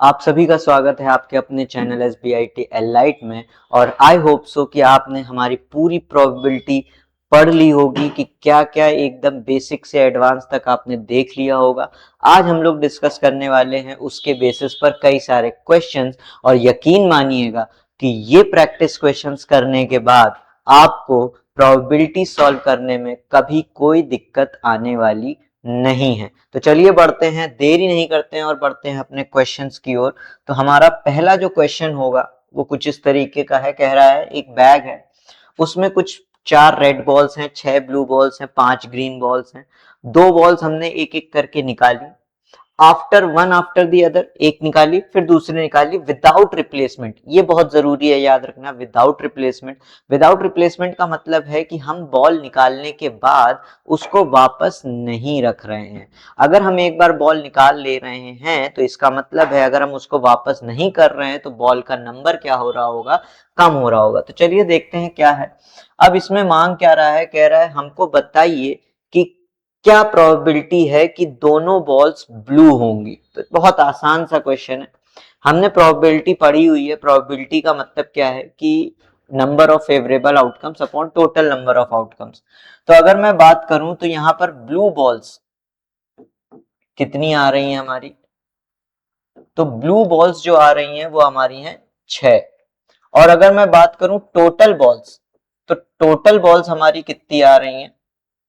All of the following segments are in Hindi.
आप सभी का स्वागत है आपके अपने चैनल SBIT एलाइट में। और आई होप सो कि आपने हमारी पूरी प्रोबेबिलिटी पढ़ ली होगी कि क्या क्या एकदम बेसिक से एडवांस तक आपने देख लिया होगा। आज हम लोग डिस्कस करने वाले हैं उसके बेसिस पर कई सारे क्वेश्चंस, और यकीन मानिएगा कि ये प्रैक्टिस क्वेश्चंस करने के बाद आपको प्रोबेबिलिटी सॉल्व करने में कभी कोई दिक्कत आने वाली नहीं है। तो चलिए बढ़ते हैं, देरी नहीं करते हैं और बढ़ते हैं अपने क्वेश्चंस की ओर। तो हमारा पहला जो क्वेश्चन होगा वो कुछ इस तरीके का है। कह रहा है एक बैग है, उसमें कुछ 4 रेड बॉल्स हैं, 6 ब्लू बॉल्स हैं, 5 ग्रीन बॉल्स हैं। 2 बॉल्स हमने एक एक करके निकाली, आफ्टर दी अदर। एक निकाली फिर दूसरी निकाली विदाउट रिप्लेसमेंट। ये बहुत जरूरी है याद रखना, विदाउट रिप्लेसमेंट। विदाउट रिप्लेसमेंट का मतलब है कि हम बॉल निकालने के बाद उसको वापस नहीं रख रहे हैं। अगर हम एक बार बॉल निकाल ले रहे हैं तो इसका मतलब है अगर हम उसको वापस नहीं कर रहे हैं तो बॉल का नंबर क्या हो रहा होगा, कम हो रहा होगा। तो चलिए देखते हैं क्या है। अब इसमें मांग क्या रहा है, कह रहा है हमको बताइए कि क्या प्रोबेबिलिटी है कि दोनों बॉल्स ब्लू होंगी। तो बहुत आसान सा क्वेश्चन है, हमने प्रोबेबिलिटी पढ़ी हुई है। प्रोबेबिलिटी का मतलब क्या है कि number of favourable outcomes upon total number of outcomes. तो अगर मैं बात करूं तो यहां पर ब्लू बॉल्स कितनी आ रही हैं हमारी, तो ब्लू बॉल्स जो आ रही हैं वो हमारी हैं 6। और अगर मैं बात करूं टोटल बॉल्स, तो टोटल बॉल्स हमारी कितनी आ रही हैं,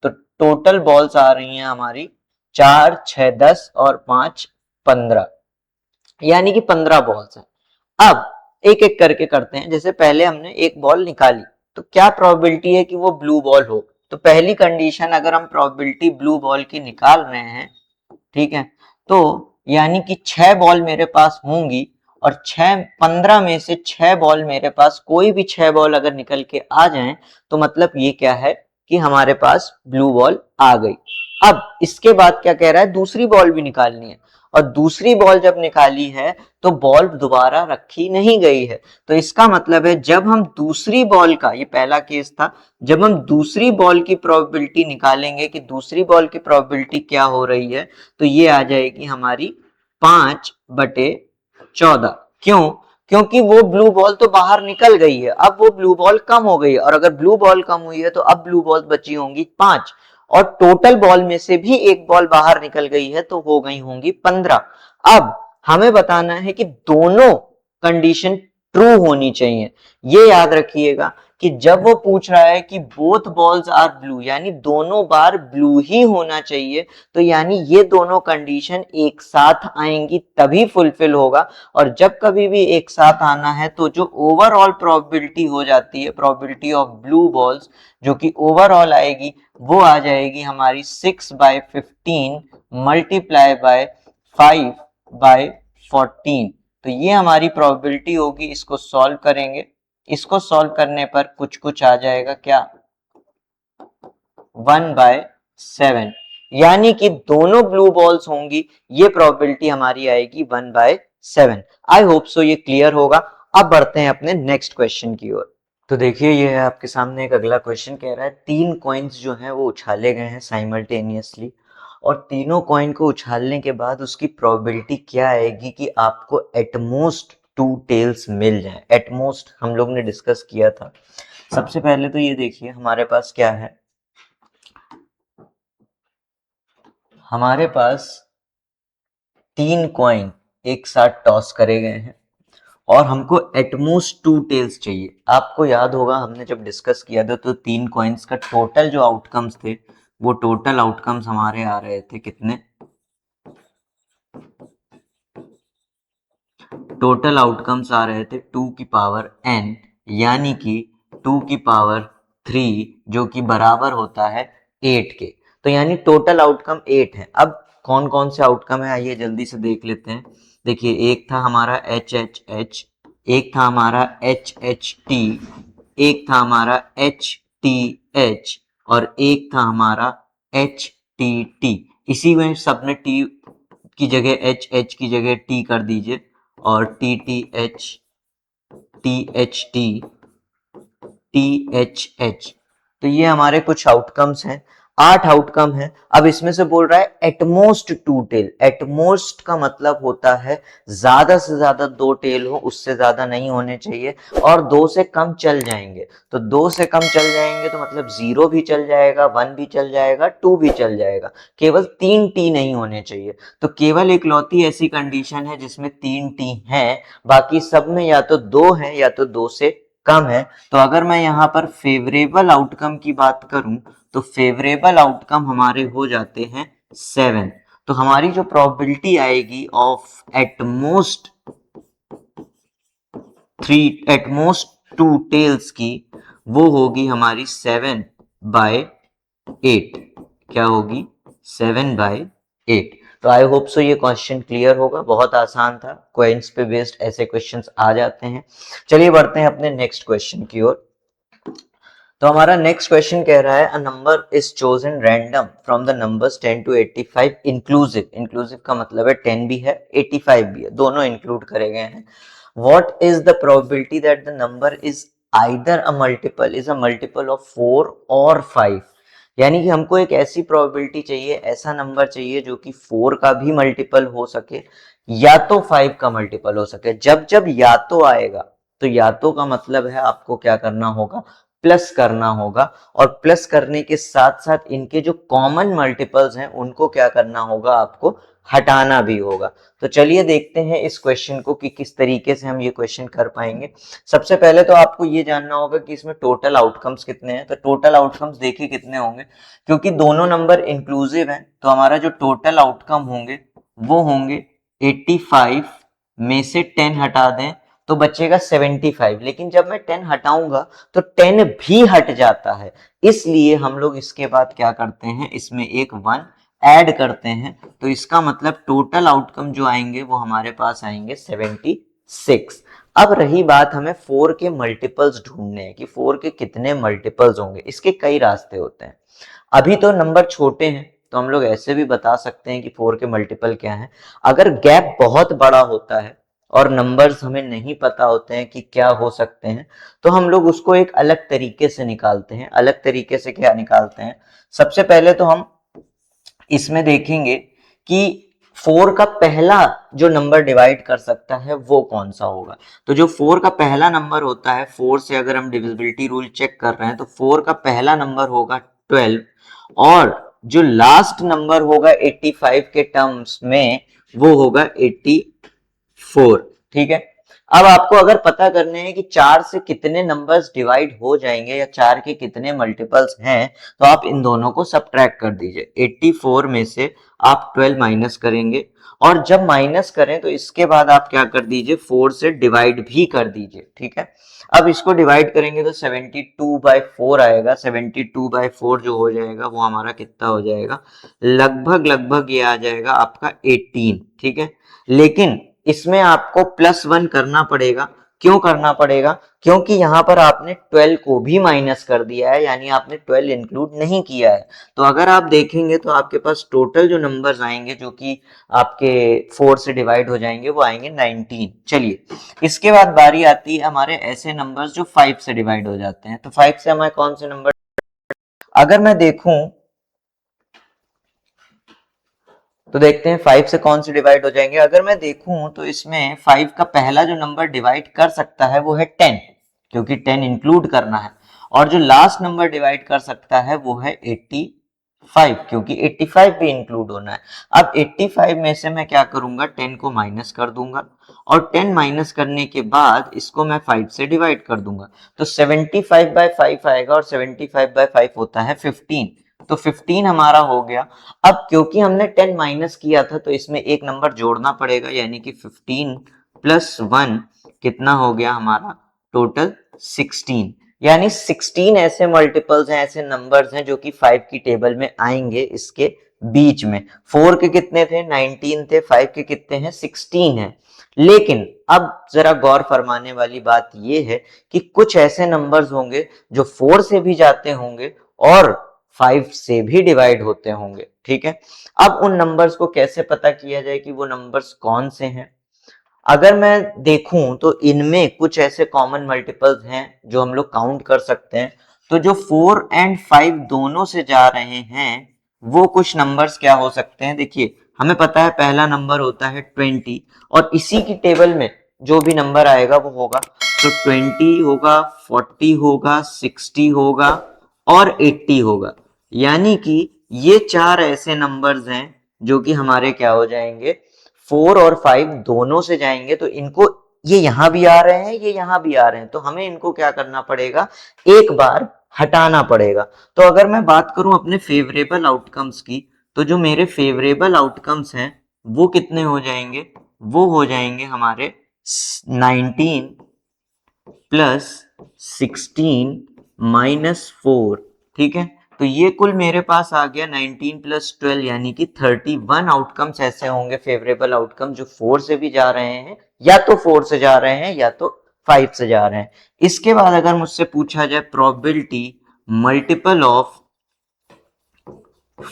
तो टोटल बॉल्स आ रही हैं हमारी 4, 6, 10 और 5, 15, यानी कि 15 बॉल्स हैं। अब एक एक करके करते हैं। जैसे पहले हमने एक बॉल निकाली, तो क्या प्रोबेबिलिटी है कि वो ब्लू बॉल हो। तो पहली कंडीशन, अगर हम प्रोबेबिलिटी ब्लू बॉल की निकाल रहे हैं, ठीक है, तो यानी कि 6 बॉल मेरे पास होंगी और 15 में से 6 बॉल मेरे पास, कोई भी 6 बॉल अगर निकल के आ जाएं तो मतलब ये क्या है कि हमारे पास ब्लू बॉल आ गई। अब इसके बाद क्या कह रहा है, दूसरी बॉल भी निकालनी है। और दूसरी बॉल जब निकाली है तो बॉल दोबारा रखी नहीं गई है। तो इसका मतलब है जब हम दूसरी बॉल का, ये पहला केस था, जब हम दूसरी बॉल की प्रोबेबिलिटी निकालेंगे कि दूसरी बॉल की प्रोबेबिलिटी क्या हो रही है, तो ये आ जाएगी हमारी 5/14। क्यों? क्योंकि वो ब्लू बॉल तो बाहर निकल गई है, अब वो ब्लू बॉल कम हो गई है। और अगर ब्लू बॉल कम हुई है तो अब ब्लू बॉल बची होंगी 5, और टोटल बॉल में से भी एक बॉल बाहर निकल गई है तो हो गई होंगी 15। अब हमें बताना है कि दोनों कंडीशन ट्रू होनी चाहिए। ये याद रखिएगा कि जब वो पूछ रहा है कि बोथ बॉल्स आर ब्लू, यानी दोनों बार ब्लू ही होना चाहिए, तो यानी ये दोनों कंडीशन एक साथ आएंगी तभी फुलफिल होगा। और जब कभी भी एक साथ आना है तो जो ओवरऑल प्रोबेबिलिटी हो जाती है, प्रोबेबिलिटी ऑफ ब्लू बॉल्स, जो कि ओवरऑल आएगी, वो आ जाएगी हमारी 6/15 मल्टीप्लाई बाय 5/14। तो ये हमारी प्रोबेबिलिटी होगी। इसको सॉल्व करेंगे, इसको सॉल्व करने पर कुछ कुछ आ जाएगा, क्या, 1/7, यानी कि दोनों ब्लू बॉल्स होंगी। ये प्रोबेबिलिटी हमारी आएगी 1/7। आई होप सो ये क्लियर होगा। अब बढ़ते हैं अपने नेक्स्ट क्वेश्चन की ओर। तो देखिए ये है आपके सामने एक अगला क्वेश्चन। कह रहा है 3 कॉइन्स जो हैं वो उछाले गए हैं साइमल्टेनियसली, और तीनों कॉइन को उछालने के बाद उसकी प्रोबेबिलिटी क्या आएगी कि आपको एटमोस्ट 2 टेल्स मिल जाए। एटमोस्ट हम लोग ने डिस्कस किया था। सबसे पहले तो ये देखिए हमारे पास क्या है, हमारे पास 3 कॉइन एक साथ टॉस करे गए हैं और हमको एटमोस्ट 2 टेल्स चाहिए। आपको याद होगा हमने जब डिस्कस किया था तो 3 कॉइन्स का टोटल जो आउटकम्स थे, वो टोटल आउटकम्स हमारे आ रहे थे कितने, टोटल आउटकम्स आ रहे थे 2 की पावर n, यानी कि 2 की पावर 3, जो कि बराबर होता है 8 के। तो यानी टोटल आउटकम 8 है। अब कौन कौन से आउटकम है आइए जल्दी से देख लेते हैं। देखिए एक था हमारा HHH, एक था हमारा HHT, एक था हमारा HTH, और एक था हमारा HTT। इसी में सब में T की जगह HH की जगह T कर दीजिए, और TTH, THT, THH। तो ये हमारे कुछ आउटकम्स हैं। 8 आउटकम है। अब इसमें से बोल रहा है एटमोस्ट 2 टेल। एटमोस्ट का मतलब होता है ज्यादा से ज्यादा 2 टेल हो, उससे ज्यादा नहीं होने चाहिए, और 2 से कम चल जाएंगे। तो 2 से कम चल जाएंगे तो मतलब 0 भी चल जाएगा, 1 भी चल जाएगा, 2 भी चल जाएगा, केवल 3 टी नहीं होने चाहिए। तो केवल इकलौती ऐसी कंडीशन है जिसमें 3 टी है, बाकी सब में या तो 2 है या तो 2 से कम है। तो अगर मैं यहाँ पर फेवरेबल आउटकम की बात करूं तो फेवरेबल आउटकम हमारे हो जाते हैं 7। तो हमारी जो प्रोबेबिलिटी आएगी ऑफ एटमोस्ट 2 टेल्स की, वो होगी हमारी 7/8। क्या होगी? 7/8। तो आई होप सो ये क्वेश्चन क्लियर होगा, बहुत आसान था, क्वेंस पे बेस्ड ऐसे क्वेश्चंस आ जाते हैं। चलिए बढ़ते हैं अपने नेक्स्ट क्वेश्चन की ओर। तो हमारा नेक्स्ट क्वेश्चन कह रहा है, a number is chosen random from the numbers 10 to 85 inclusive. Inclusive का मतलब है 10 भी है 85 भी है, दोनों इंक्लूड करे गए हैं। What is the probability that the number is either a multiple of 4 और 5। यानी कि हमको एक ऐसी प्रोबेबिलिटी चाहिए, ऐसा नंबर चाहिए जो कि 4 का भी मल्टीपल हो सके या तो 5 का मल्टीपल हो सके। जब जब या तो आएगा तो या तो का मतलब है आपको क्या करना होगा? प्लस करना होगा, और प्लस करने के साथ साथ इनके जो कॉमन मल्टीपल्स हैं उनको क्या करना होगा? आपको हटाना भी होगा। तो चलिए देखते हैं इस क्वेश्चन को कि किस तरीके से हम ये क्वेश्चन कर पाएंगे। सबसे पहले तो आपको ये जानना होगा कि इसमें टोटल आउटकम्स कितने हैं। तो टोटल आउटकम्स देखिए कितने होंगे, क्योंकि दोनों नंबर इंक्लूसिव हैं तो हमारा जो टोटल आउटकम होंगे वो होंगे 85 में से 10 हटा दें तो बचेगा 75। लेकिन जब मैं 10 हटाऊंगा तो 10 भी हट जाता है, इसलिए हम लोग इसके बाद क्या करते हैं? इसमें एक 1 ऐड करते हैं। तो इसका मतलब टोटल आउटकम जो आएंगे वो हमारे पास आएंगे 76। अब रही बात हमें 4 के मल्टीपल्स ढूंढने हैं कि 4 के कितने मल्टीपल्स होंगे। इसके कई रास्ते होते हैं। अभी तो नंबर छोटे हैं तो हम लोग ऐसे भी बता सकते हैं कि 4 के मल्टीपल क्या है। अगर गैप बहुत बड़ा होता है और नंबर्स हमें नहीं पता होते हैं कि क्या हो सकते हैं, तो हम लोग उसको एक अलग तरीके से निकालते हैं। अलग तरीके से क्या निकालते हैं? सबसे पहले तो हम इसमें देखेंगे कि 4 का पहला जो नंबर डिवाइड कर सकता है वो कौन सा होगा। तो जो 4 का पहला नंबर होता है, 4 से अगर हम डिविजिबिलिटी रूल चेक कर रहे हैं तो 4 का पहला नंबर होगा 12, और जो लास्ट नंबर होगा 85 के टर्म्स में वो होगा 84। ठीक है। अब आपको अगर पता करने हैं कि 4 से कितने नंबर्स डिवाइड हो जाएंगे या 4 के कितने मल्टीपल्स हैं, तो आप इन दोनों को सब्ट्रैक्ट कर दीजिए। 84 में से आप 12 माइनस करेंगे, और जब माइनस करें तो इसके बाद आप क्या कर दीजिए? 4 से डिवाइड भी कर दीजिए। ठीक है। अब इसको डिवाइड करेंगे तो 72/4 आएगा। 72/4 जो हो जाएगा वो हमारा कितना हो जाएगा? लगभग लगभग ये आ जाएगा आपका 18। ठीक है। लेकिन इसमें आपको +1 करना पड़ेगा। क्यों करना पड़ेगा? क्योंकि यहां पर आपने 12 को भी माइनस कर दिया है, यानी आपने 12 इंक्लूड नहीं किया है। तो अगर आप देखेंगे तो आपके पास टोटल जो नंबर्स आएंगे जो कि आपके 4 से डिवाइड हो जाएंगे वो आएंगे 19। चलिए, इसके बाद बारी आती है हमारे ऐसे नंबर्स जो 5 से डिवाइड हो जाते हैं। तो 5 से हमारे कौन से नंबर, अगर मैं देखूं तो देखते हैं 5 से कौन से डिवाइड हो जाएंगे। अगर मैं देखूं तो इसमें 5 का पहला जो नंबर डिवाइड कर सकता है वो है 10, क्योंकि 10 इंक्लूड करना है। और जो लास्ट नंबर डिवाइड कर सकता है वो है 85, क्योंकि 85 भी इंक्लूड होना है। अब 85 में से मैं क्या करूंगा? 10 को माइनस कर दूंगा, और 10 माइनस करने के बाद इसको मैं 5 से डिवाइड कर दूंगा। तो 75/5 आएगा, और 75/5 होता है 15। तो 15 हमारा हो गया। अब क्योंकि हमने 10 माइनस किया था तो इसमें एक नंबर जोड़ना पड़ेगा, यानी कि 15 + 1 कितना हो गया हमारा? टोटल 16। यानी 16 ऐसे मल्टीपल्स हैं, ऐसे नंबर्स हैं जो कि 5 की टेबल में आएंगे इसके बीच में। 4 के कितने थे? 19 थे। 5 के कितने हैं? 16 है। लेकिन अब जरा गौर फरमाने वाली बात यह है कि कुछ ऐसे नंबर्स होंगे जो 4 से भी जाते होंगे और 5 से भी डिवाइड होते होंगे। ठीक है। अब उन नंबर्स को कैसे पता किया जाए कि वो नंबर्स कौन से हैं? अगर मैं देखूं तो इनमें कुछ ऐसे कॉमन मल्टीपल्स हैं जो हम लोग काउंट कर सकते हैं। तो जो 4 एंड 5 दोनों से जा रहे हैं वो कुछ नंबर्स क्या हो सकते हैं। देखिए हमें पता है पहला नंबर होता है 20 और इसी की टेबल में जो भी नंबर आएगा वो होगा, तो 20 होगा, 40 होगा, 60 होगा और 80 होगा। यानी कि ये चार ऐसे नंबर्स हैं जो कि हमारे क्या हो जाएंगे, 4 और 5 दोनों से जाएंगे, तो इनको ये यहां भी आ रहे हैं, ये यहां भी आ रहे हैं, तो हमें इनको क्या करना पड़ेगा, एक बार हटाना पड़ेगा। तो अगर मैं बात करूं अपने फेवरेबल आउटकम्स की, तो जो मेरे फेवरेबल आउटकम्स हैं वो कितने हो जाएंगे, वो हो जाएंगे हमारे 19 प्लस 16 माइनस 4। ठीक है, तो ये कुल मेरे पास आ गया 19 प्लस 12 यानी कि 31 आउटकम्स ऐसे होंगे फेवरेबल आउटकम जो 4 से भी जा रहे हैं, या तो 4 से जा रहे हैं या तो 5 से जा रहे हैं। इसके बाद अगर मुझसे पूछा जाए प्रोबेबिलिटी मल्टीपल ऑफ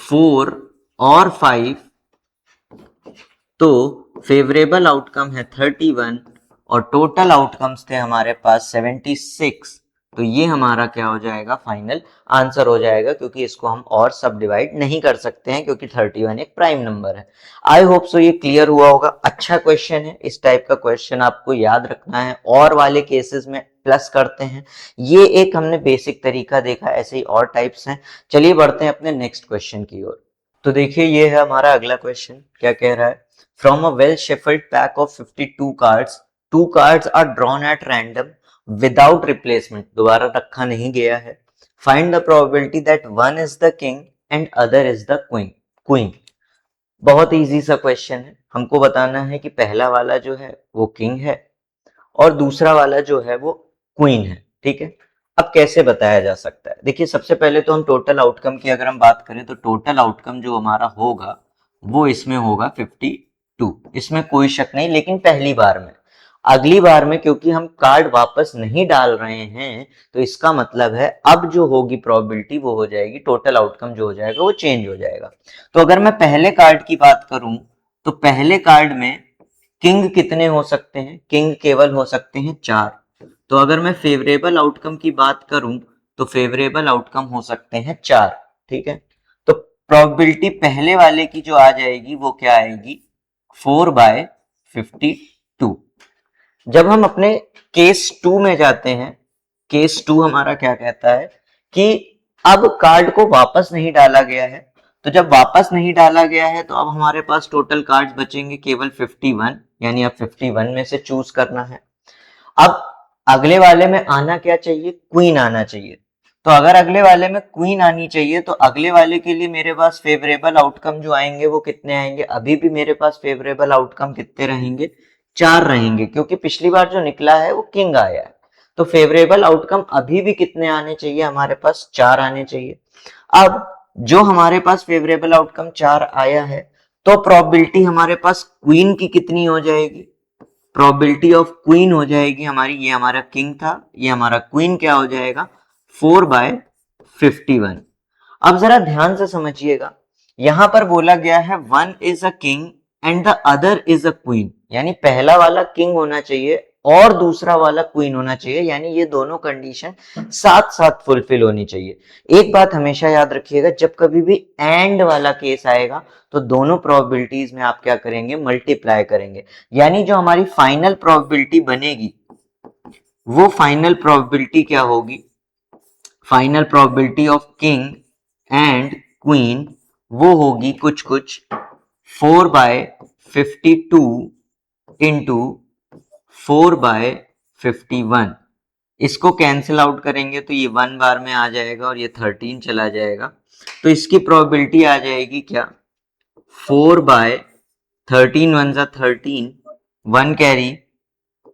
4 और 5, तो फेवरेबल आउटकम है 31 और टोटल आउटकम्स थे हमारे पास 76। तो ये हमारा क्या हो जाएगा, फाइनल आंसर हो जाएगा, क्योंकि इसको हम और सब डिवाइड नहीं कर सकते हैं क्योंकि 31 एक प्राइम नंबर है। आई होप सो ये क्लियर हुआ होगा। अच्छा क्वेश्चन है, इस टाइप का क्वेश्चन आपको याद रखना है, और वाले केसेस में प्लस करते हैं। ये एक हमने बेसिक तरीका देखा, ऐसे ही और टाइप्स हैं। चलिए बढ़ते हैं अपने नेक्स्ट क्वेश्चन की ओर। तो देखिए ये है हमारा अगला क्वेश्चन, क्या कह रहा है, from a well shuffled pack of 52 cards, 2 cards are drawn at random without replacement, दोबारा रखा नहीं गया है। Find the probability that one is the king and other is the queen। बहुत इजी सा क्वेश्चन है, हमको बताना है कि पहला वाला जो है वो किंग है और दूसरा वाला जो है वो क्वीन है। ठीक है, अब कैसे बताया जा सकता है, देखिए सबसे पहले तो हम टोटल आउटकम की अगर हम बात करें तो टोटल आउटकम जो हमारा होगा वो इसमें होगा 52, इसमें कोई शक नहीं। लेकिन पहली बार में, अगली बार में क्योंकि हम कार्ड वापस नहीं डाल रहे हैं, तो इसका मतलब है अब जो होगी प्रोबेबिलिटी वो हो जाएगी, टोटल आउटकम जो हो जाएगा वो चेंज हो जाएगा। तो अगर मैं पहले कार्ड की बात करूं तो पहले कार्ड में किंग कितने हो सकते हैं, किंग केवल हो सकते हैं 4। तो अगर मैं फेवरेबल आउटकम की बात करूं तो फेवरेबल आउटकम हो सकते हैं 4। ठीक है, तो प्रोबेबिलिटी पहले वाले की जो आ जाएगी वो क्या आएगी, 4/52। जब हम अपने केस 2 में जाते हैं, केस 2 हमारा क्या कहता है कि अब कार्ड को वापस नहीं डाला गया है, तो जब वापस नहीं डाला गया है तो अब हमारे पास टोटल कार्ड्स बचेंगे केवल 51, यानी अब 51 में से चूज करना है। अब अगले वाले में आना क्या चाहिए, क्वीन आना चाहिए। तो अगर अगले वाले में क्वीन आनी चाहिए तो अगले वाले के लिए मेरे पास फेवरेबल आउटकम जो आएंगे वो कितने आएंगे, अभी भी मेरे पास फेवरेबल आउटकम कितने रहेंगे, 4 रहेंगे, क्योंकि पिछली बार जो निकला है वो किंग आया है। तो फेवरेबल आउटकम अभी भी कितने आने चाहिए, हमारे पास 4 आने चाहिए। अब जो हमारे पास फेवरेबल आउटकम 4 आया है, तो प्रोबेबिलिटी हमारे पास क्वीन की कितनी हो जाएगी, प्रोबेबिलिटी ऑफ क्वीन हो जाएगी हमारी, ये हमारा किंग था, ये हमारा क्वीन क्या हो जाएगा, 4/51। अब जरा ध्यान से समझिएगा, यहां पर बोला गया है one is a king and the other is a queen, यानी पहला वाला किंग होना चाहिए और दूसरा वाला क्वीन होना चाहिए, यानी ये दोनों कंडीशन साथ साथ फुलफिल होनी चाहिए। एक बात हमेशा याद रखिएगा, जब कभी भी एंड वाला केस आएगा तो दोनों प्रोबेबिलिटीज में आप क्या करेंगे, मल्टीप्लाई करेंगे, यानी जो हमारी फाइनल प्रोबेबिलिटी बनेगी वो फाइनल प्रोबेबिलिटी क्या होगी, final probability of king and queen वो होगी कुछ 4/52 इंटू 4/51। इसको कैंसिल आउट करेंगे तो ये 1 बार में आ जाएगा और ये 13 चला जाएगा, तो इसकी प्रोबेबिलिटी आ जाएगी क्या, 4/13 वन जा 13, 1 कैरी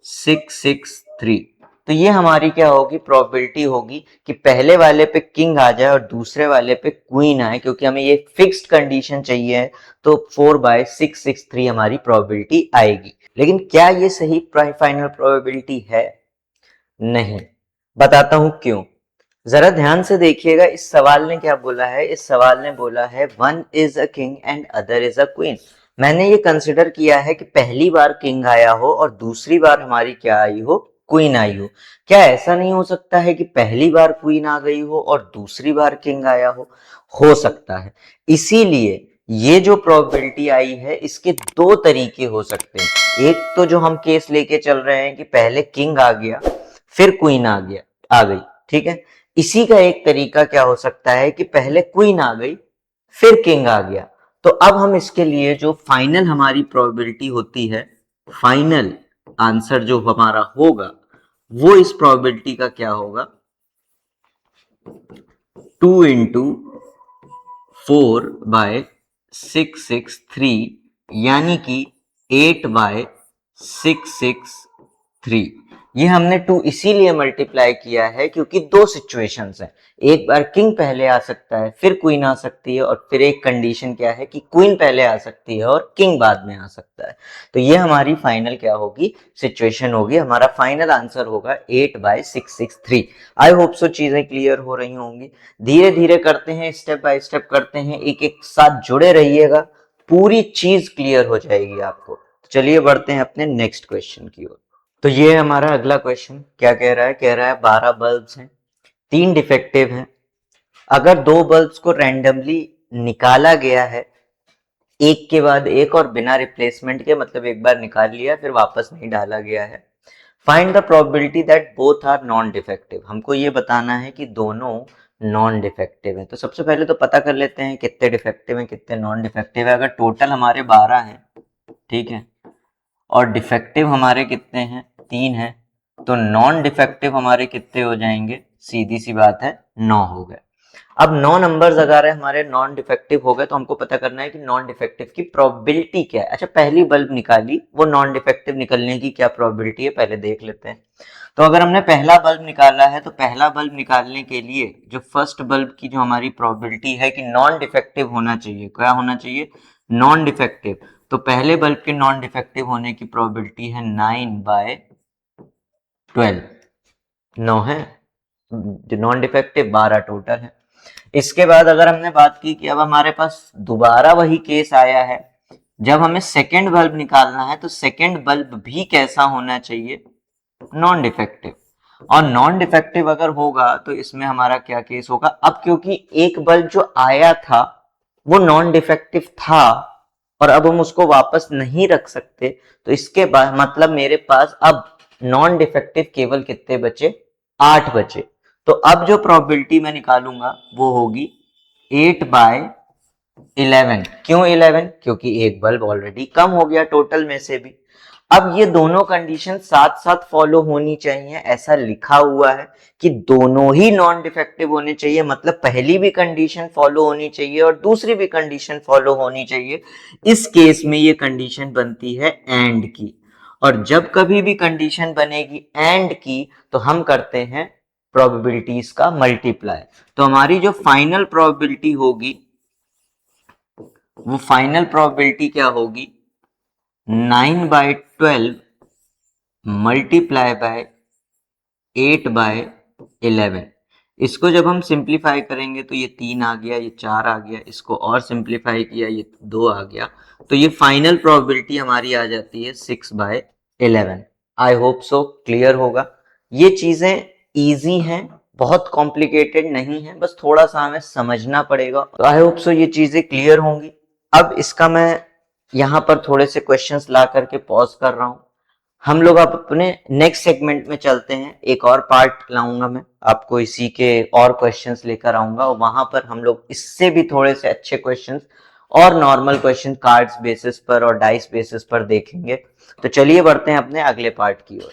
663। तो ये हमारी क्या होगी, प्रोबेबिलिटी होगी कि पहले वाले पे किंग आ जाए और दूसरे वाले पे क्वीन आए, क्योंकि हमें ये फिक्स्ड कंडीशन चाहिए है, तो 4/663 हमारी प्रोबेबिलिटी आएगी। लेकिन क्या ये सही फाइनल प्रोबेबिलिटी है, नहीं, बताता हूं क्यों। जरा ध्यान से देखिएगा, इस सवाल ने क्या बोला है, इस सवाल ने बोला है one is a king and other is a queen. मैंने ये कंसिडर किया है कि पहली बार किंग आया हो और दूसरी बार हमारी क्या आई हो, क्वीन आई हो। क्या ऐसा नहीं हो सकता है कि पहली बार क्वीन आ गई हो और दूसरी बार किंग आया हो सकता है। इसीलिए ये जो प्रोबेबिलिटी आई है इसके दो तरीके हो सकते हैं। एक तो जो हम केस लेके चल रहे हैं कि पहले किंग आ गया फिर क्वीन आ गई, ठीक है। इसी का एक तरीका क्या हो सकता है कि पहले क्वीन आ गई फिर किंग आ गया। तो अब हम इसके लिए जो फाइनल हमारी प्रोबेबिलिटी होती है, फाइनल आंसर जो हमारा होगा वो इस प्रोबेबिलिटी का क्या होगा, 2 इंटू 4/663 यानी कि 8/663। ये हमने 2 इसीलिए मल्टीप्लाई किया है क्योंकि दो सिचुएशंस हैं। एक बार किंग पहले आ सकता है फिर क्वीन आ सकती है, और फिर एक कंडीशन क्या है कि क्वीन पहले आ सकती है और किंग बाद में आ सकता है। तो ये हमारी फाइनल क्या होगी, सिचुएशन होगी। हमारा फाइनल आंसर होगा 8/663। आई होप सो चीजें क्लियर हो रही होंगी। धीरे धीरे करते हैं, स्टेप बाय स्टेप करते हैं, एक एक साथ जुड़े रहिएगा, पूरी चीज क्लियर हो जाएगी आपको। चलिए बढ़ते हैं अपने नेक्स्ट क्वेश्चन की ओर। तो ये हमारा अगला क्वेश्चन क्या कह रहा है, कह रहा है 12 बल्ब्स हैं, 3 डिफेक्टिव हैं। अगर 2 बल्ब्स को रैंडमली निकाला गया है एक के बाद एक और बिना रिप्लेसमेंट के, मतलब एक बार निकाल लिया फिर वापस नहीं डाला गया है, find the probability that both are non defective. हमको ये बताना है कि दोनों नॉन डिफेक्टिव हैं। तो सबसे पहले तो पता कर लेते हैं कितने डिफेक्टिव हैं कितने नॉन डिफेक्टिव है। अगर टोटल हमारे 12 हैं, ठीक है, और डिफेक्टिव हमारे कितने हैं, 3 हैं, तो नॉन डिफेक्टिव हमारे कितने हो जाएंगे, सीधी सी बात है 9 हो गए। अब 9 नंबर्स अगर हमारे नॉन डिफेक्टिव हो गए तो हमको पता करना है कि नॉन डिफेक्टिव की प्रोबेबिलिटी क्या है। अच्छा, पहली बल्ब निकाली, वो नॉन डिफेक्टिव निकलने की क्या प्रोबेबिलिटी है पहले देख लेते हैं। तो अगर हमने पहला बल्ब निकाला है तो पहला बल्ब निकालने के लिए जो फर्स्ट बल्ब की जो हमारी प्रोबेबिलिटी है कि नॉन डिफेक्टिव होना चाहिए, क्या होना चाहिए, नॉन डिफेक्टिव। तो पहले बल्ब के नॉन डिफेक्टिव होने की प्रोबेबिलिटी है 9/12, 9 है, नॉन डिफेक्टिव 12 टोटल है। इसके बाद अगर हमने बात की कि अब हमारे पास दोबारा वही केस आया है, जब हमें सेकेंड बल्ब निकालना है तो सेकेंड बल्ब भी कैसा होना चाहिए, नॉन डिफेक्टिव। और नॉन डिफेक्टिव अगर होगा तो इसमें हमारा क्या केस होगा, अब क्योंकि एक बल्ब जो आया था वो नॉन डिफेक्टिव था और अब हम उसको वापस नहीं रख सकते, तो इसके बाद मतलब मेरे पास अब नॉन डिफेक्टिव केवल कितने बचे, 8 बचे। तो अब जो प्रोबेबिलिटी मैं निकालूंगा वो होगी 8/11। क्यों 11? क्योंकि एक बल्ब ऑलरेडी कम हो गया टोटल में से भी। अब ये दोनों कंडीशन साथ साथ फॉलो होनी चाहिए, ऐसा लिखा हुआ है कि दोनों ही नॉन डिफेक्टिव होने चाहिए, मतलब पहली भी कंडीशन फॉलो होनी चाहिए और दूसरी भी कंडीशन फॉलो होनी चाहिए। इस केस में ये कंडीशन बनती है एंड की, और जब कभी भी कंडीशन बनेगी एंड की तो हम करते हैं प्रोबेबिलिटीज का मल्टीप्लाई। तो हमारी जो फाइनल प्रोबेबिलिटी होगी वो फाइनल प्रोबेबिलिटी क्या होगी, 9/12 मल्टीप्लाई बाय 8/11। इसको जब हम सिंप्लीफाई करेंगे तो ये 3 आ गया, ये 4 आ गया, इसको और सिंप्लीफाई किया ये 2 आ गया, तो ये फाइनल प्रोबेबिलिटी हमारी आ जाती है 6/11। आई होप सो क्लियर होगा। ये चीजें इजी हैं, बहुत कॉम्प्लिकेटेड नहीं है, बस थोड़ा सा हमें समझना पड़ेगा। तो आई होप सो ये चीजें क्लियर होंगी। अब इसका मैं यहाँ पर थोड़े से क्वेश्चंस ला करके पॉज कर रहा हूँ। हम लोग अब अपने नेक्स्ट सेगमेंट में चलते हैं। एक और पार्ट लाऊंगा मैं आपको, इसी के और क्वेश्चंस लेकर आऊंगा और वहां पर हम लोग इससे भी थोड़े से अच्छे क्वेश्चंस और नॉर्मल क्वेश्चन कार्ड्स बेसिस पर और डाइस बेसिस पर देखेंगे। तो चलिए बढ़ते हैं अपने अगले पार्ट की ओर।